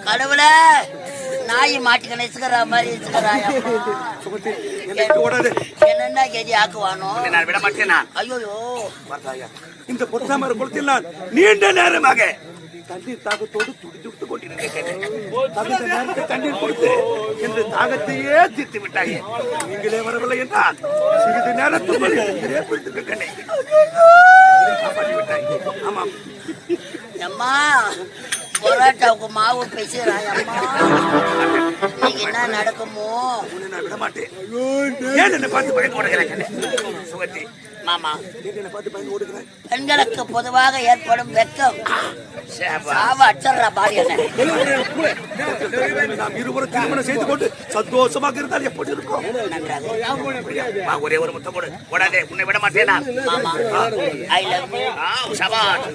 கடவுளே நாய் மாட்டிக்கணும் இசுக்கிற மாதிரி இசுக்கிறாயா என்னென்ன கெதி ஆக்குவானோ நான் விட மாட்டேன் நான். ஐயோ இந்த பொத்தாமர குளத்தில் நான் நீண்ட நேரமாக தண்ணீர் தாகத்தோடு துடித்து கொண்டிருக்கிறேன். தகுந்த நேரத்தில் தண்ணீர் கொடுத்து என்று தாகத்தையே தீர்த்து விட்டாயே. நீங்களே வரவில்லை என்றால் சிறிது நேரத்துக்குள் நீங்களே பிடித்துக்கிட்டேன். ஆமாம் அம்மா பரோட்டாவுக்கு மாவு பேசுறாயம்மா இன்னைக்கு என்ன நடக்குமோ உன்னை நான் விட மாட்டேன். ஏன் என்னை பார்த்து பயந்து ஓடுகிறேன் சுகத்தி? மாமா என்னை பார்த்து பயந்து ஓடுகிறேன். பெண்களுக்கு பொதுவாக ஏற்படும் வெட்கம் சாவ அச்சர்றா பாடி என்ன நாம் இருவரும் திருமணம் செய்து கொண்டு சந்தோஷமாக இருந்தால் எப்படி இருக்கும்? நன்றாக ஒரே ஒரு முத்தம் கொடு. ஓடாதே, உன்னை விட மாட்டேன் நான். மாமா ஐ லவ் யூ சபாஷ்.